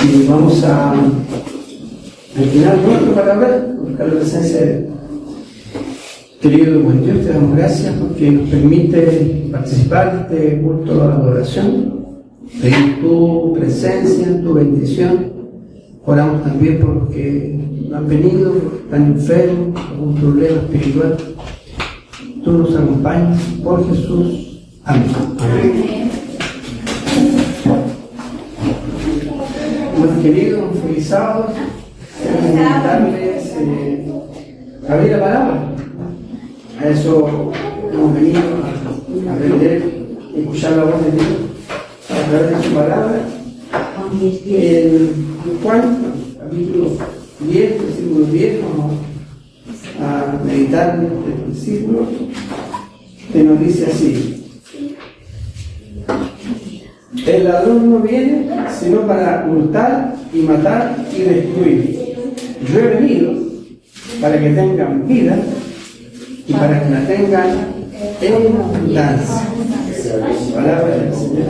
Y vamos a inclinar nuestra palabra, buscar la presencia de Dios. Querido buen Dios, te damos gracias porque nos permite participar de este culto de adoración, pedir tu presencia, tu bendición. Oramos también por los que no han venido, porque están enfermos, algún problema espiritual. Tú nos acompañas por Jesús. Amén. Amén. Bueno, queridos, feliz sábado. Quiero invitarles a abrir la palabra. A eso hemos venido a aprender y escuchar la voz de Dios a través de su palabra. En Juan, capítulo 10, versículo 10, vamos a meditar en este versículo que nos dice así: el ladrón no viene sino para hurtar y matar y destruir. Yo he venido para que tengan vida y para que la tengan en abundancia. Palabra del Señor.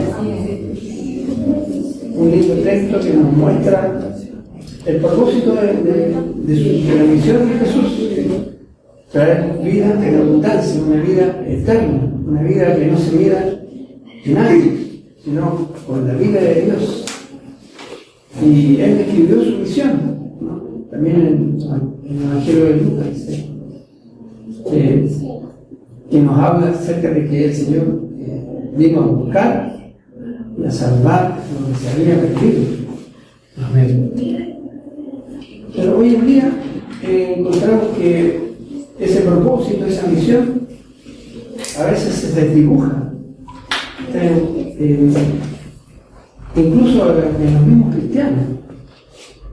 Un lindo texto que nos muestra el propósito de la misión de Jesús: traer vida en abundancia, una vida eterna, una vida que no se mira en nadie, sino con la vida de Dios. Y Él describió su misión, ¿no? También en el Evangelio de Lucas dice que nos habla acerca de que el Señor vino a buscar y a salvar lo que se había perdido. Amén. Pero hoy en día encontramos que ese propósito, esa misión, a veces se desdibuja. Incluso en los mismos cristianos.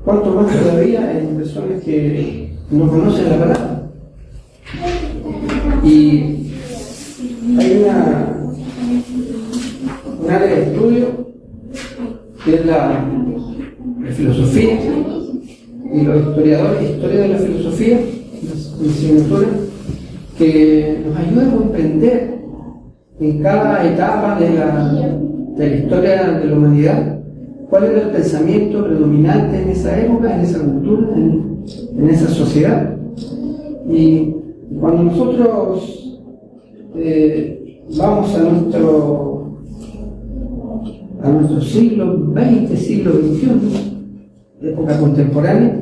Cuanto más todavía en personas que no conocen la palabra. Y hay un área de estudio que es la filosofía, y los historiadores, historia de la filosofía, la asignatura, que nos ayuda a comprender en cada etapa de la historia de la humanidad cuál era el pensamiento predominante en esa época, en esa cultura, en esa sociedad. Y cuando nosotros vamos a nuestro siglo XX, siglo XXI, época contemporánea,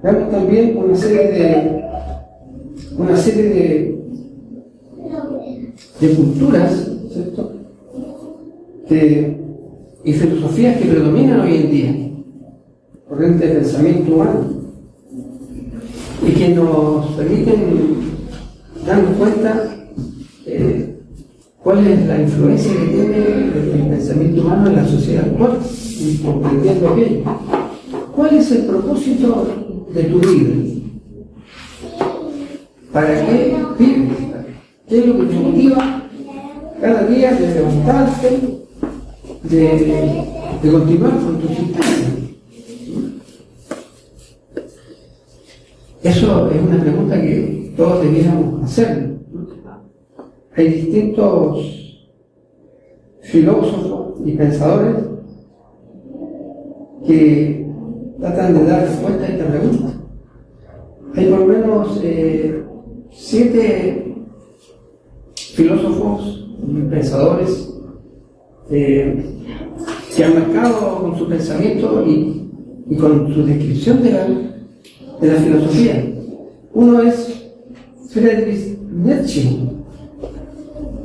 vemos también una serie de culturas, ¿cierto? Y filosofías que predominan hoy en día, corrientes de pensamiento humano, y que nos permiten darnos cuenta cuál es la influencia que tiene el pensamiento humano en la sociedad actual, y comprendiendo aquello. ¿Cuál es el propósito de tu vida? ¿Para qué vives? ¿Qué es lo que te motiva cada día de levantarte, de continuar con tu existencia? Eso es una pregunta que todos debiéramos hacer. Hay distintos filósofos y pensadores que tratan de dar respuesta a esta pregunta. Hay por lo menos 7 filósofos y pensadores que han marcado con su pensamiento y con su descripción de la filosofía. Uno es Friedrich Nietzsche,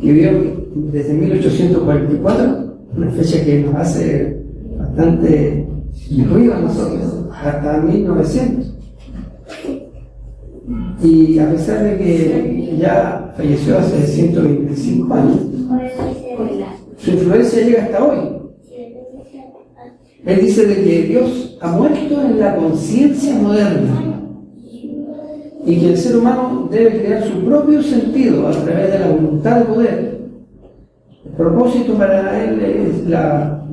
que vivió desde 1844, una fecha que nos hace bastante ruido a nosotros, hasta 1900. Y a pesar de que ya falleció hace 125 años, su influencia llega hasta hoy. Él dice de que Dios ha muerto en la conciencia moderna y que el ser humano debe crear su propio sentido a través de la voluntad de poder. El propósito para él es la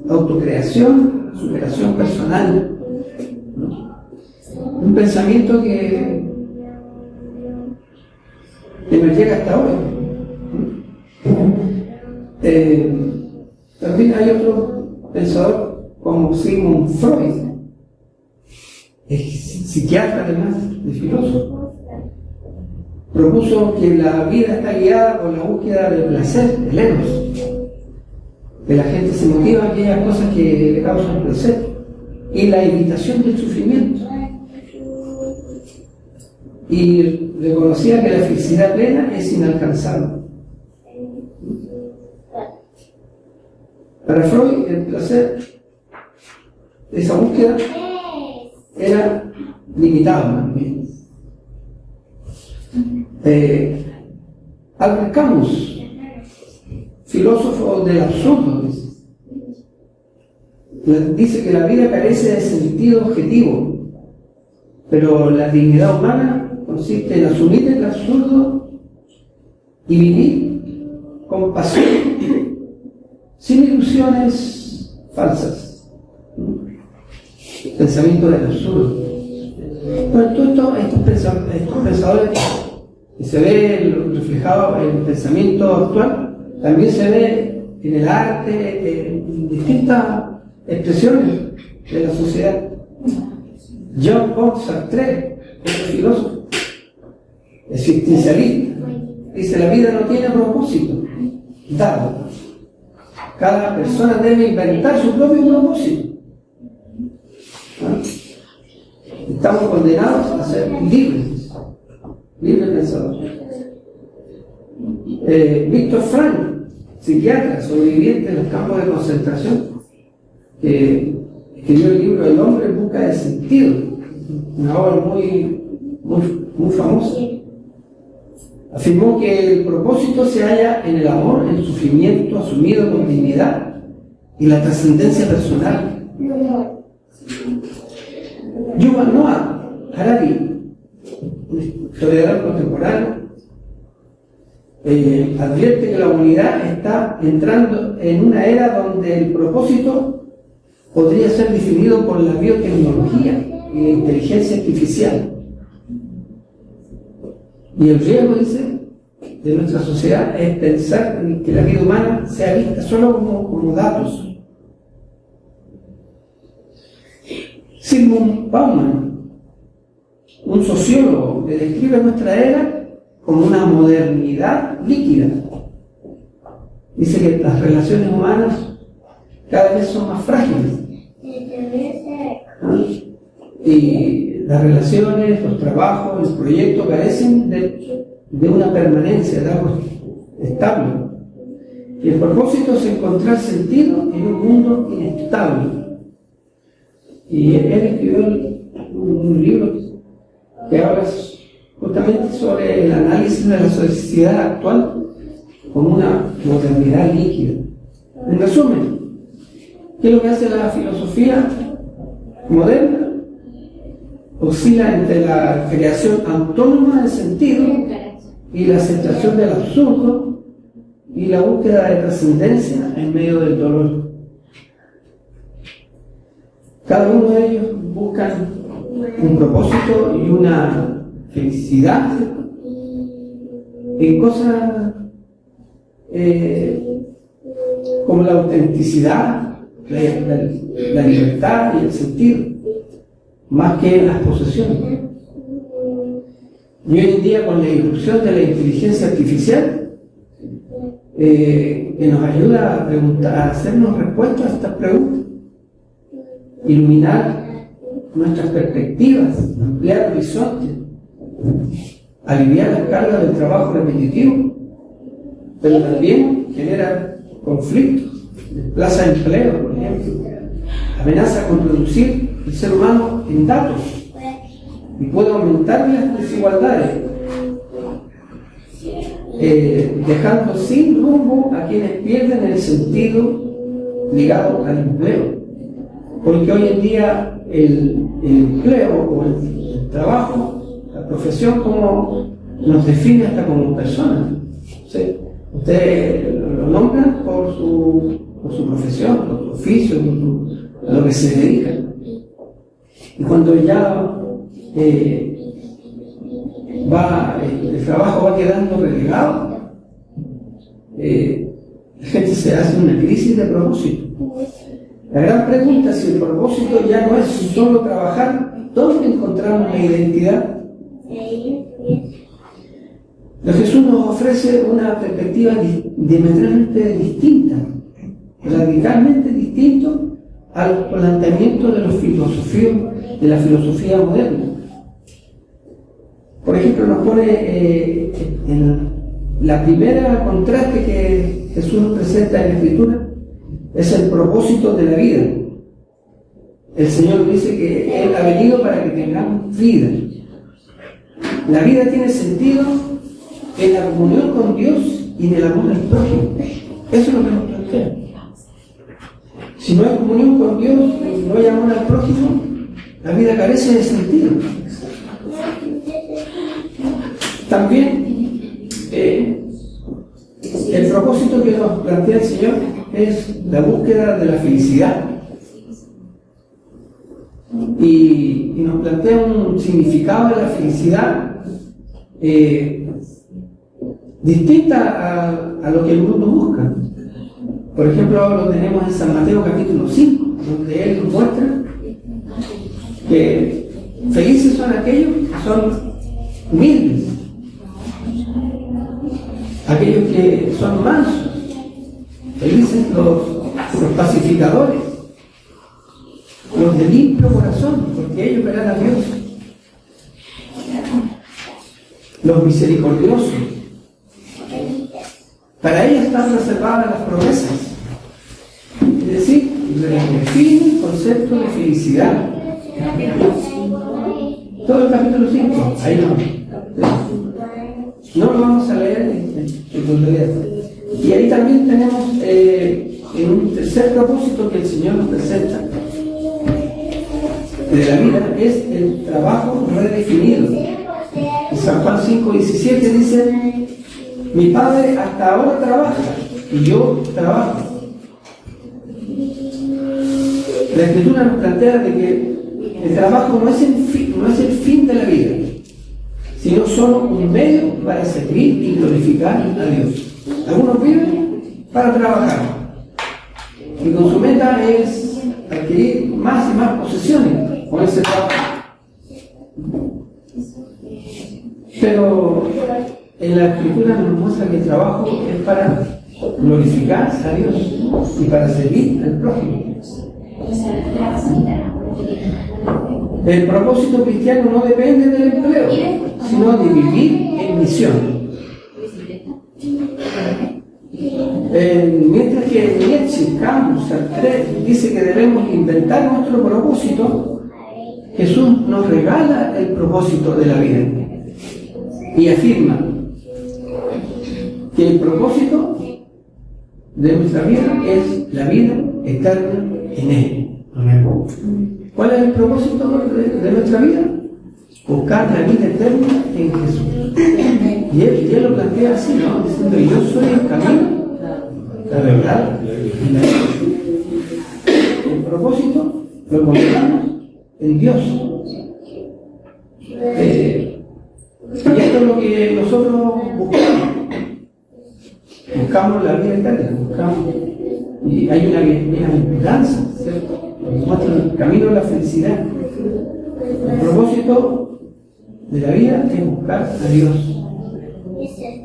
autocreación, superación personal, ¿no? Un pensamiento que nos llega hasta hoy. También hay otro pensador como Sigmund Freud, es psiquiatra además de filósofo, propuso que la vida está guiada por la búsqueda del placer, el eros, que la gente se motiva a aquellas cosas que le causan placer, y la evitación del sufrimiento. Y reconocía que la felicidad plena es inalcanzable. Para Freud, el placer de esa búsqueda era limitado también. Albert Camus, filósofo del absurdo, dice que la vida carece de sentido objetivo, pero la dignidad humana consiste en asumir el absurdo y vivir con pasión, sin ilusiones falsas. Pensamiento del absurdo. Bueno, todos estos pensadores que se ve reflejado en el pensamiento actual, también se ve en el arte, en distintas expresiones de la sociedad. Jean-Paul Sartre, otro filósofo, existencialista, dice: la vida no tiene propósito dado. Cada persona debe inventar su propio propósito. Estamos condenados a ser libres pensadores. Víctor Frank, psiquiatra, sobreviviente en los campos de concentración, que escribió el libro El hombre en busca de sentido, una obra muy famosa. Afirmó que el propósito se halla en el amor, en el sufrimiento asumido con dignidad y la trascendencia personal. Yuval Noah Harari, un historiador contemporáneo, advierte que la humanidad está entrando en una era donde el propósito podría ser definido por la biotecnología y la inteligencia artificial. Y el riesgo, dice, de nuestra sociedad es pensar que la vida humana sea vista solo como datos. Zygmunt Bauman, un sociólogo, que describe nuestra era como una modernidad líquida. Dice que las relaciones humanas cada vez son más frágiles. Y las relaciones, los trabajos, los proyectos carecen de una permanencia, de algo estable. Y el propósito es encontrar sentido en un mundo inestable. Y él escribió un libro que habla justamente sobre el análisis de la sociedad actual como una modernidad líquida. En resumen, ¿qué es lo que hace la filosofía moderna? Oscila entre la creación autónoma del sentido y la aceptación del absurdo y la búsqueda de trascendencia en medio del dolor. Cada uno de ellos buscan un propósito y una felicidad en cosas como la autenticidad, la libertad y el sentido, más que en las posesiones. Y hoy en día, con la irrupción de la inteligencia artificial, que nos ayuda a hacernos respuestas a estas preguntas, iluminar nuestras perspectivas, ampliar horizontes, aliviar las cargas del trabajo repetitivo, pero también genera conflictos, desplaza empleo, por ejemplo, amenaza con reducir el ser humano en datos y puede aumentar las desigualdades, dejando sin rumbo a quienes pierden el sentido ligado al empleo. Porque hoy en día el empleo o el trabajo, la profesión, como nos define hasta como personas. ¿Sí? Usted lo nombra por su profesión, por su oficio, a lo que se dedica. Y cuando ya el trabajo va quedando relegado, la gente se hace una crisis de propósito. La gran pregunta, si el propósito ya no es solo trabajar, ¿dónde encontramos la identidad? Jesús nos ofrece una perspectiva diametralmente distinta, radicalmente distinto a los planteamientos de la filosofía moderna. Por ejemplo, nos pone en la primera contraste que Jesús nos presenta en la Escritura, es el propósito de la vida. El Señor dice que Él ha venido para que tengamos vida. La vida tiene sentido en la comunión con Dios y en el amor al prójimo. Eso es lo que nos plantea. Si no hay comunión con Dios y no hay amor al prójimo, la vida carece de sentido. También el propósito que nos plantea el Señor es la búsqueda de la felicidad. Y nos plantea un significado de la felicidad distinta a lo que el mundo busca. Por ejemplo, lo tenemos en San Mateo capítulo 5, donde Él nos muestra que felices son aquellos que son humildes, aquellos que son mansos, felices los pacificadores, los de limpio corazón, porque ellos verán a Dios, los misericordiosos. Para ellos están reservadas las promesas. Es decir, define el concepto de felicidad. Todo el capítulo 5, ahí no lo vamos a leer en totalidad. Y ahí también tenemos en un tercer propósito que el Señor nos presenta de la vida, es el trabajo redefinido. En San Juan 5:17 dice: mi Padre hasta ahora trabaja y yo trabajo. La Escritura nos plantea de que el trabajo no es el fin de la vida, sino solo un medio para servir y glorificar a Dios. Algunos viven para trabajar y con su meta es adquirir más y más posesiones con ese trabajo. Pero en la Escritura nos muestra que el trabajo es para glorificar a Dios y para servir al prójimo. El propósito cristiano no depende del empleo, sino de vivir en misión. Mientras que Nietzsche, Camus, Sartre dice que debemos inventar nuestro propósito, Jesús nos regala el propósito de la vida y afirma que el propósito de nuestra vida es la vida eterna en Él. ¿Cuál es el propósito de nuestra vida? Buscar la vida eterna en Jesús. Y él lo plantea así, ¿no? Diciendo: yo soy el camino, la verdad y la vida. El propósito lo encontramos en Dios. Y esto es lo que nosotros buscamos. Buscamos la vida eterna, y hay una bienaventuranza, ¿cierto? Nos muestra el camino de la felicidad. El propósito de la vida es buscar a Dios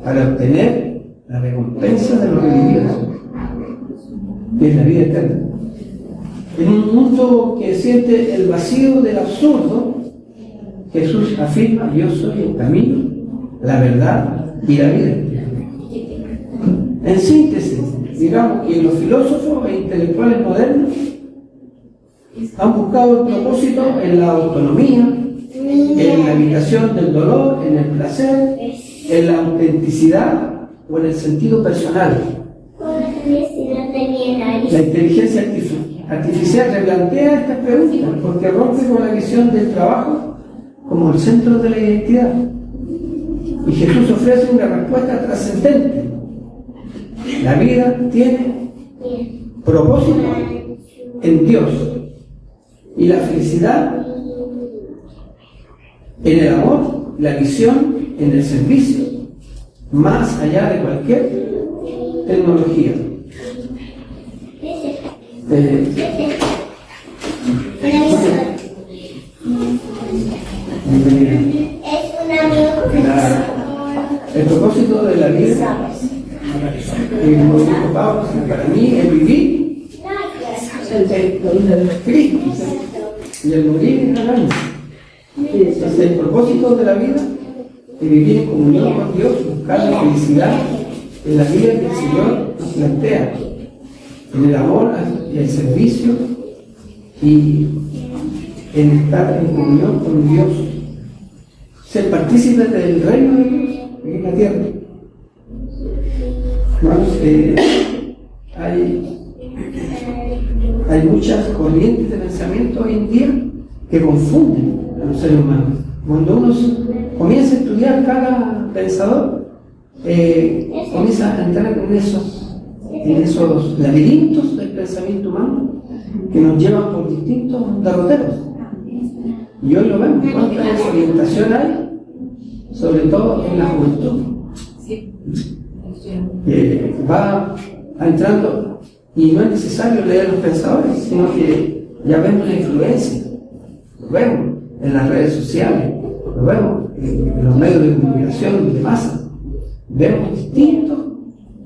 para obtener la recompensa de los redimidos, que es la vida eterna. En un mundo que siente el vacío del absurdo, Jesús afirma: yo soy el camino, la verdad y la vida. En síntesis, digamos que los filósofos e intelectuales modernos han buscado el propósito en la autonomía, en la evitación del dolor, en el placer, en la autenticidad o en el sentido personal. La inteligencia artificial replantea estas preguntas porque rompe con la visión del trabajo como el centro de la identidad. Y Jesús ofrece una respuesta trascendente. La vida tiene propósito en Dios y la felicidad en el amor, la visión en el servicio, más allá de cualquier tecnología. propósito de la vida, como dijo Pablo, para mí el vivir es Cristo y el morir es ganancia. Entonces, el propósito de la vida es vivir en comunión con Dios, buscar la felicidad en la vida que el Señor nos plantea, en el amor y el servicio y en estar en comunión con Dios, ser partícipes del reino de Dios en la tierra. Hermanos, hay muchas corrientes de pensamiento hoy en día que confunden a los seres humanos. Cuando uno comienza a estudiar cada pensador, comienza a entrar en esos laberintos del pensamiento humano que nos llevan por distintos derroteros. Y hoy lo vemos, cuánta desorientación hay, sobre todo en la juventud. Va entrando, y no es necesario leer los pensadores, sino que ya vemos la influencia, lo vemos en las redes sociales, lo vemos en los medios de comunicación de masa, vemos distintos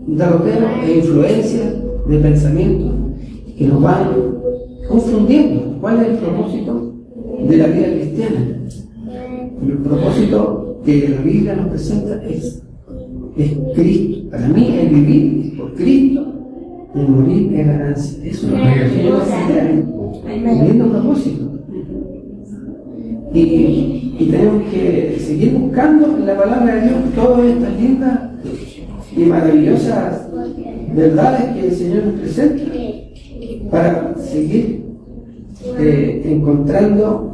derroteros e influencias de pensamiento que nos van confundiendo. ¿Cuál es el propósito de la vida cristiana? El propósito que la Biblia nos presenta es Cristo. Para mí el vivir es por Cristo y el morir es ganancia. Eso es lo que un lindo propósito. Y tenemos que seguir buscando en la palabra de Dios todas estas lindas y maravillosas verdades que el Señor nos presenta para seguir encontrando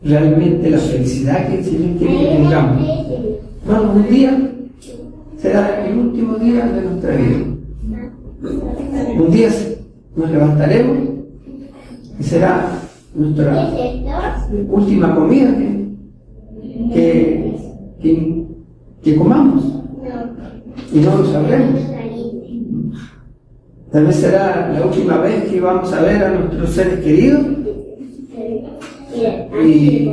realmente la felicidad que el Señor quiere que tengamos. Bueno, un día será el último día de nuestra vida. Un día nos levantaremos y será nuestra última comida que comamos, y no lo sabremos. Tal vez será la última vez que vamos a ver a nuestros seres queridos y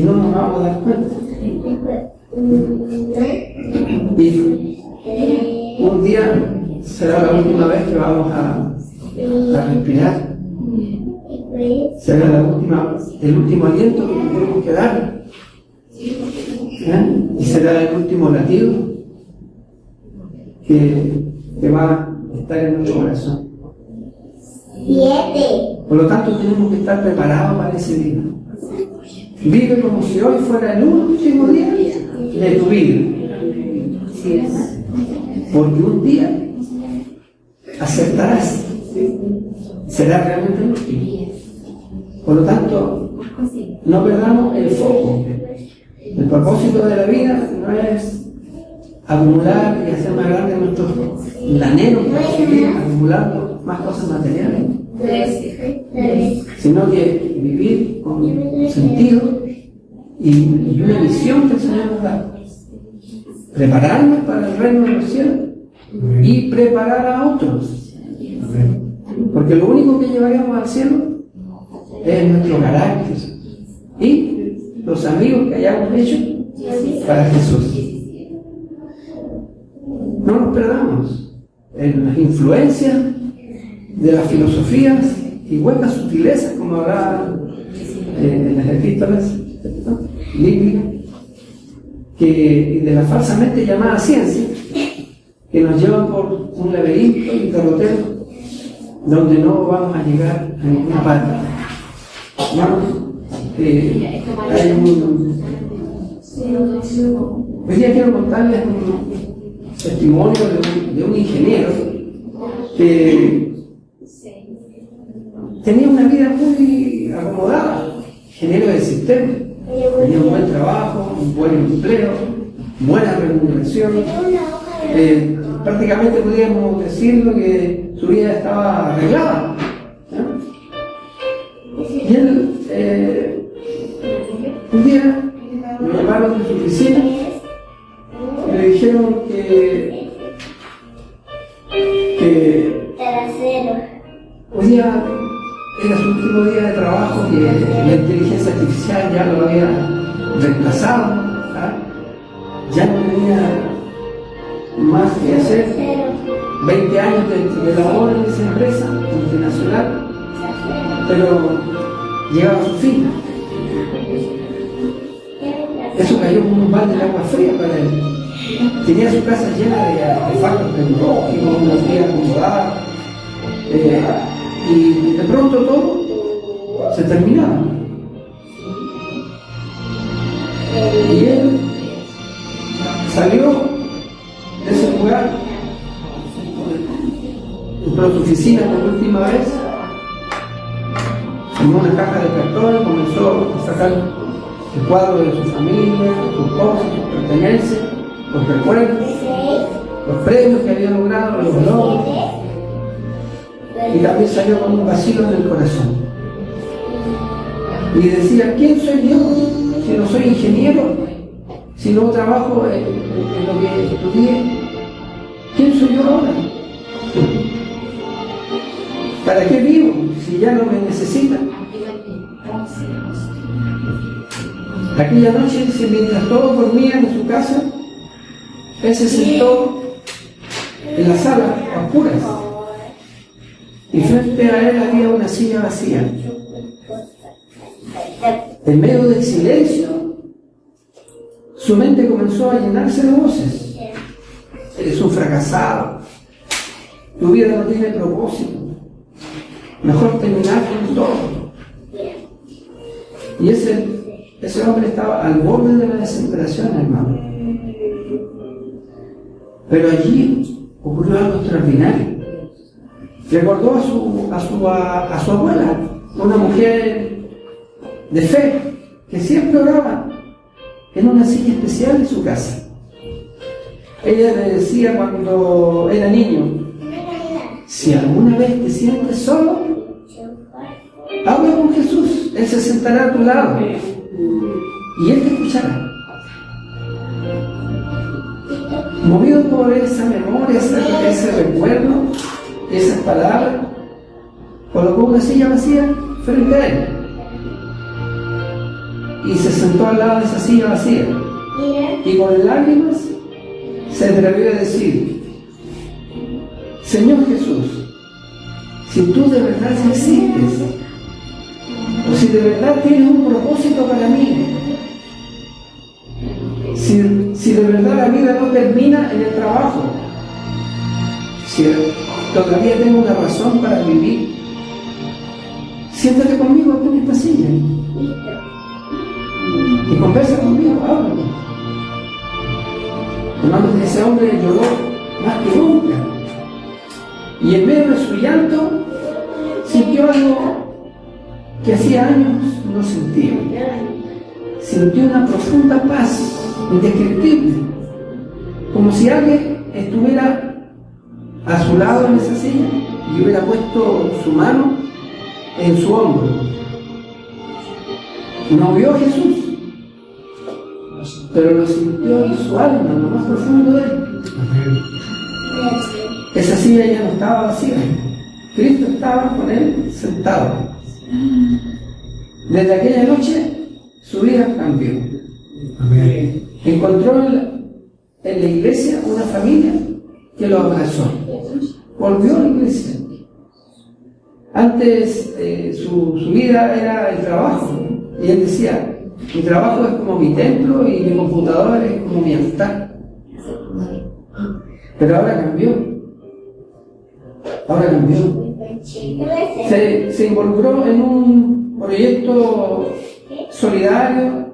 no nos vamos a dar cuenta. Y un día será la última vez que vamos a respirar. Será el último aliento que tenemos que dar. Y será el último latido que va a estar en nuestro corazón. Por lo tanto, tenemos que estar preparados para ese día. Vive como si hoy fuera el último día de tu vida. Porque un día aceptarás. Será realmente el último. Por lo tanto, no perdamos el foco. El propósito de la vida no es acumular y hacer más grande nuestros anhelos para seguir acumulando más cosas materiales, sino que vivir con sentido y una misión que el Señor nos da. Prepararnos para el reino de los cielos y preparar a otros. Porque lo único que llevaremos al cielo es nuestro carácter y los amigos que hayamos hecho para Jesús. No nos perdamos en las influencias de las filosofías y huecas sutilezas, como hablaba en las epístolas bíblicas, y de la falsamente llamada ciencia, que nos llevan por un laberinto y derrotero donde no vamos a llegar a ninguna parte. Hoy día quiero contarles un testimonio de un ingeniero que tenía una vida muy acomodada, ingeniero de sistema, tenía un buen trabajo, un buen empleo, buena remuneración, prácticamente podríamos decirlo que su vida estaba arreglada. Y él, un día me llamaron de su oficina y le dijeron que hoy día era su último día de trabajo, que la inteligencia artificial ya lo había reemplazado, ¿sabes? tenía más que hacer, 20 años de labor en esa empresa multinacional, pero llegaba a su fin. Eso cayó como un balde de agua fría para él. Tenía su casa llena de artefactos tecnológicos, una vida acomodada, y de pronto todo se terminaba. Y él salió de ese lugar, entró a su oficina por última vez, tomó una caja de cartón, comenzó a sacar el cuadro de su familia, sus cosas, sus pertenencias, los recuerdos, los premios que había logrado, los logros, y también salió con un vacío en el corazón. Y decía, ¿quién soy yo? Si no soy ingeniero, si no trabajo en lo que estudié, ¿quién soy yo ahora? ¿Para qué vivo si ya no me necesitan? Aquella noche, mientras todos dormían en su casa, él se sentó en la sala a oscuras y frente a él había una silla vacía. En medio del silencio, su mente comenzó a llenarse de voces. Eres un fracasado, tu vida no tiene propósito, mejor terminar con todo. Y ese hombre estaba al borde de la desesperación, hermano. Pero allí ocurrió algo extraordinario. Recordó a su abuela, una mujer de fe, que siempre oraba en una silla especial en su casa. Ella le decía cuando era niño, si alguna vez te sientes solo, habla con Jesús, Él se sentará a tu lado y Él te escuchará. Movido por esa memoria, ese recuerdo, esas palabras, colocó una silla vacía frente a él y se sentó al lado de esa silla vacía y con lágrimas se atrevió a decir, Señor Jesús, si tú de verdad existes o si de verdad tienes un propósito para mí, si de verdad la vida no termina en el trabajo, si todavía tengo una razón para vivir, siéntate conmigo aquí en esta silla y conversa conmigo, háblame. Hermanos, ese hombre lloró más que nunca y en medio de su llanto sintió algo que hacía años no sentía. Sintió una profunda paz indescriptible, como si alguien estuviera a su lado en esa silla y hubiera puesto su mano en su hombro. No vio a Jesús, pero lo sintió en su alma, en lo más profundo de él. Esa silla ya no estaba vacía, Cristo estaba con él sentado. Desde aquella noche su vida cambió. Amén. Encontró en la iglesia una familia que lo abrazó. Volvió a la iglesia. Antes su vida era el trabajo. Y él decía, mi trabajo es como mi templo y mi computadora es como mi altar. Pero ahora cambió. Ahora cambió. Se involucró en un proyecto solidario,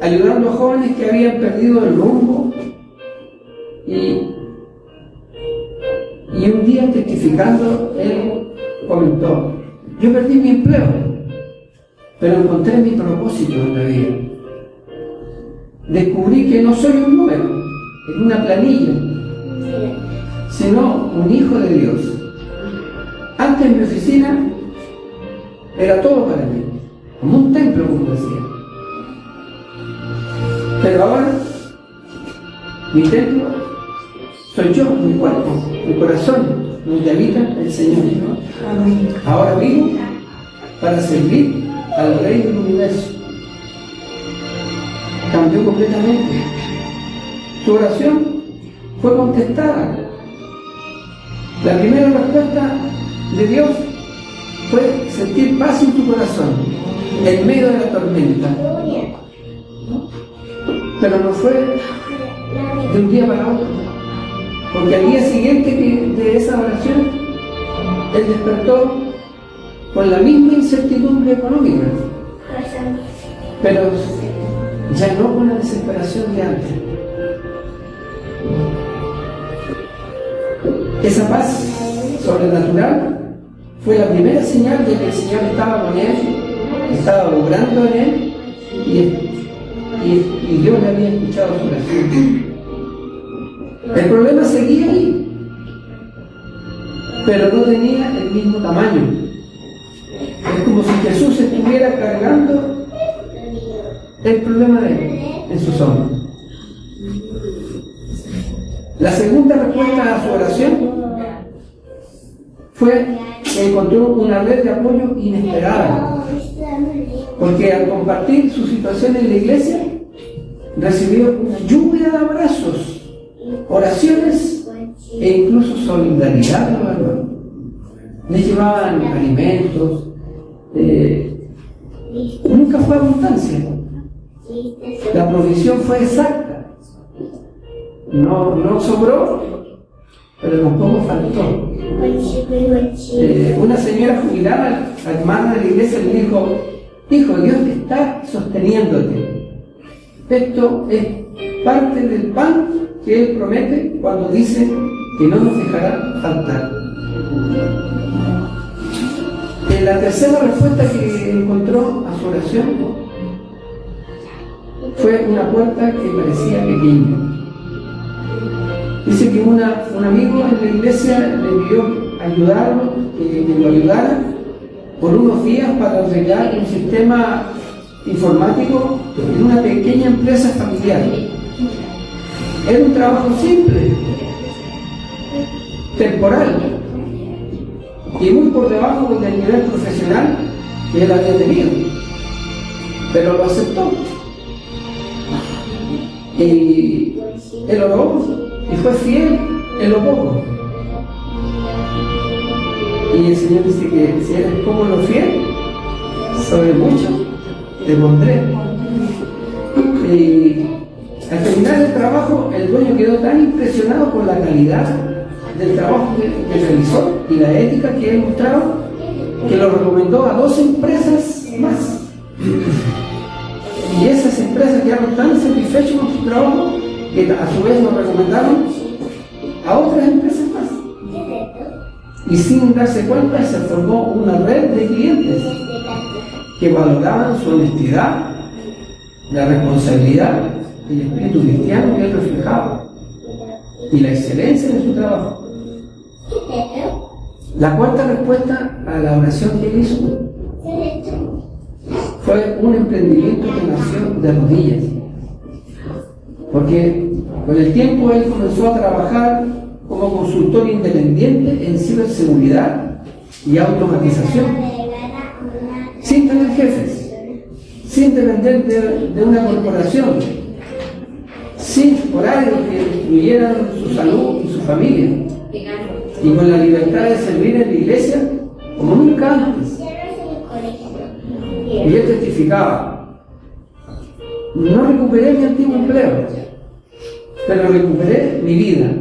ayudando a jóvenes que habían perdido el rumbo. Y un día testificando, él comentó, yo perdí mi empleo, pero encontré mi propósito en la vida. Descubrí que no soy un número en una planilla, sino un hijo de Dios. Antes en mi oficina era todo para mí, como un templo, como decía. Pero ahora mi templo soy yo, mi cuerpo, mi corazón, donde habita el Señor. Ahora vivo para servir al Rey del Universo. Cambió completamente. su oración fue contestada. La primera respuesta de Dios fue sentir paz en tu corazón, en medio de la tormenta. Pero no fue de un día para otro, porque al día siguiente de esa oración, él despertó con la misma incertidumbre económica, pero ya no con la desesperación de antes. Esa paz sobrenatural fue la primera señal de que el Señor estaba con él, estaba obrando en él, y Dios le había escuchado su oración. El problema seguía ahí, pero no tenía el mismo tamaño. Es como si Jesús estuviera cargando el problema de él en sus hombros. La segunda respuesta a su oración fue que encontró una red de apoyo inesperada, porque al compartir su situación en la iglesia recibió una lluvia de abrazos, oraciones e incluso solidaridad de los hermanos. Les llevaban alimentos, nunca fue abundancia, la provisión fue exacta. No sobró, pero tampoco faltó. Una señora jubilada, la hermana de la iglesia, le dijo: hijo, Dios te está sosteniéndote. Esto es parte del pan que Él promete cuando dice que no nos dejará faltar. La tercera respuesta que encontró a su oración fue una puerta que parecía pequeña. Dice que un amigo en la iglesia le pidió ayudarlo, que lo ayudara por unos días para arreglar un sistema informático en una pequeña empresa familiar. Era un trabajo simple, temporal y muy por debajo del nivel profesional que él había tenido, pero lo aceptó. Y él oró y fue fiel en lo poco. Y el Señor dice que si eres poco lo fiel, sobre mucho te pondré. Y al terminar el trabajo, el dueño quedó tan impresionado con la calidad del trabajo que realizó y la ética que él mostraba, que lo recomendó a 2 empresas más. Y esas empresas quedaron tan satisfechas con su trabajo que a su vez lo recomendaron a otras empresas más. Y sin darse cuenta se formó una red de clientes que valoraban su honestidad, la responsabilidad, el espíritu cristiano que él reflejaba y la excelencia de su trabajo. La cuarta respuesta a la oración que él hizo fue un emprendimiento que nació de rodillas, porque con el tiempo él comenzó a trabajar como consultor independiente en ciberseguridad y automatización, sin tener jefes, sin depender de una corporación, sin horarios que destruyeran su salud y su familia, y con la libertad de servir en la iglesia como nunca antes. Y él testificaba: no recuperé mi antiguo empleo, pero recuperé mi vida.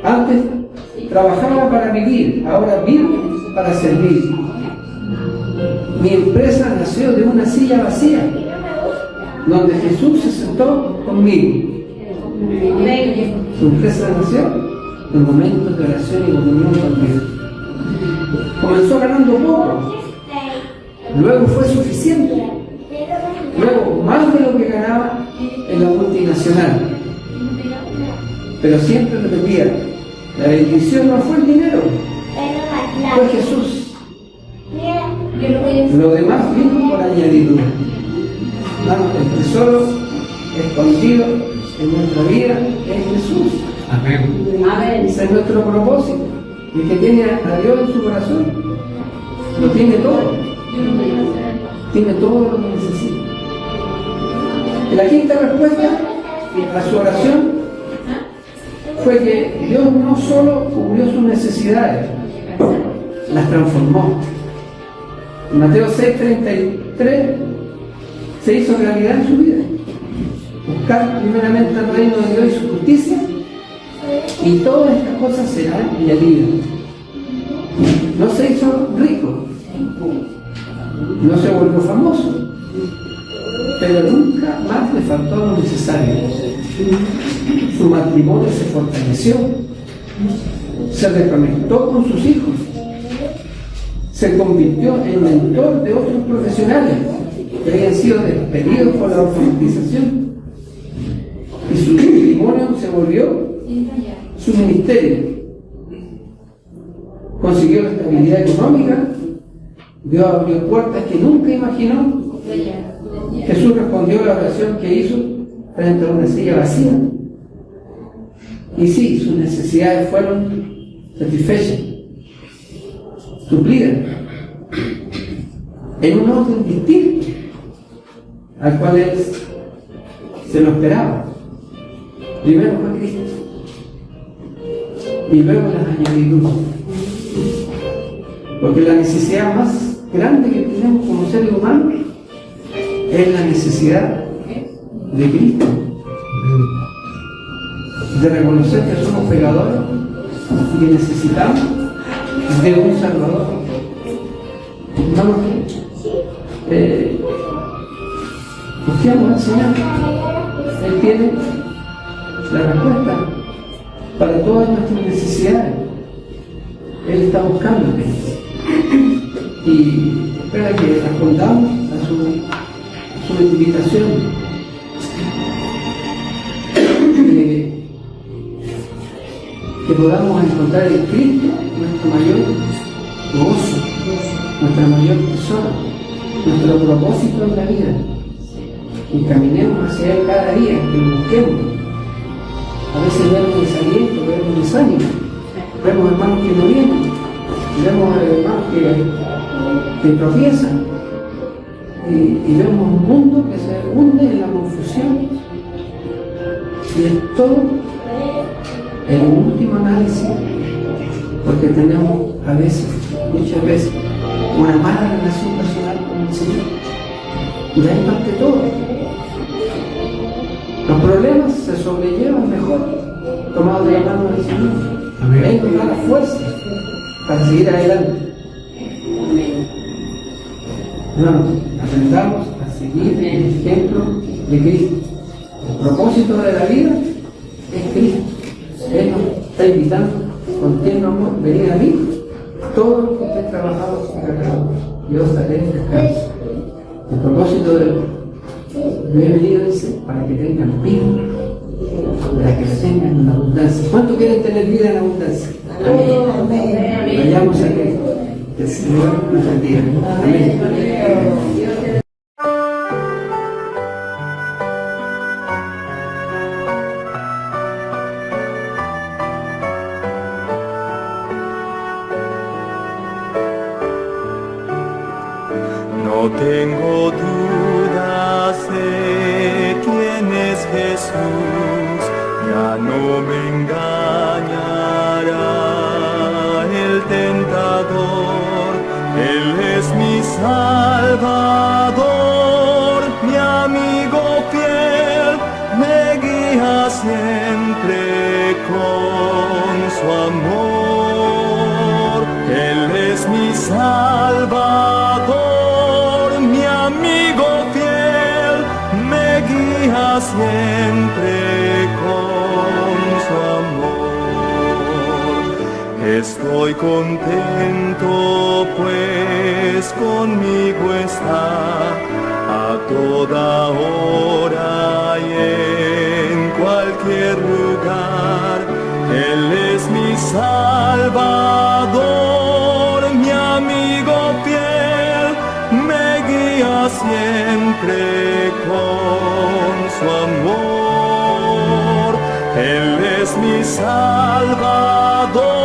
Antes trabajaba para vivir, ahora vivo para servir. Mi empresa nació de una silla vacía, donde Jesús se sentó conmigo. Su empresa nació en momentos de oración y comunión con Dios. Comenzó ganando poco, luego fue suficiente, luego más de lo que ganaba en la multinacional. Pero siempre repetía: la bendición no fue el dinero, fue Jesús. Lo demás vino por añadidura. El tesoro escondido en nuestra vida es Jesús. Amén. Ese es nuestro propósito. El que tiene a Dios en su corazón lo tiene todo. Tiene todo lo que necesita. La quinta respuesta a su oración fue que Dios no solo cubrió sus necesidades, las transformó. En Mateo 6:33 se hizo realidad en su vida. Buscar primeramente el reino de Dios y su justicia, y todas estas cosas serán añadidas. No se hizo rico, no se volvió famoso, pero nunca más le faltó lo necesario. Su matrimonio se fortaleció, se reconectó con sus hijos, se convirtió en mentor de otros profesionales que habían sido despedidos por la automatización, y su matrimonio se volvió su ministerio. Consiguió la estabilidad económica, Dios abrió puertas que nunca imaginó. Jesús respondió a la oración que hizo frente a una silla vacía. Y sí, sus necesidades fueron satisfechas, suplidas, en un orden distinto al cual él se lo esperaba. Primero fue Cristo y luego las añadiduras. Porque la necesidad más grande que tenemos como seres humanos es la necesidad de Cristo, de reconocer que somos pecadores y que necesitamos de un Salvador. Hermanos, busquemos al Señor. Él tiene la respuesta para todas nuestras necesidades. Él está buscando y espera que respondamos a su invitación, que podamos encontrar en Cristo nuestro mayor gozo, nuestra mayor tesoro, nuestro propósito en la vida, y caminemos hacia Él cada día, que lo busquemos. A veces vemos desaliento, vemos desánimo, vemos hermanos que no vienen, vemos hermanos que tropiezan, y vemos un mundo que se hunde en la confusión, y es todo en un último análisis, porque tenemos a veces, muchas veces, una mala relación personal con el Señor, y de ahí parte todo. Los problemas se sobrellevan mejor tomados de la mano del Señor. Ahí nos da la fuerza para seguir adelante. Hermanos, aprendamos a seguir el ejemplo de Cristo. El propósito de la vida es Cristo. Él nos está invitando con tierno amor: venid a mí, todos los que estén trabajados y cargados, yo os daré descanso. El propósito de yo he venido, dice, para que tengan vida, para que la tengan en abundancia. ¿Cuánto quieren tener vida en abundancia? Amén. Vayamos a Cristo. Que el Señor nos bendiga. Amén. No tengo dudas de quién es Jesús, ya no me engañará el tentador. Él es mi Salvador, mi amigo fiel, me guía siempre con su amor. Él es mi Salvador, amigo fiel, me guía siempre con su amor. Estoy contento, pues conmigo está a toda hora y en cualquier lugar. Él es mi Salvador, mi amigo fiel, me guía siempre con su amor. Él es mi Salvador.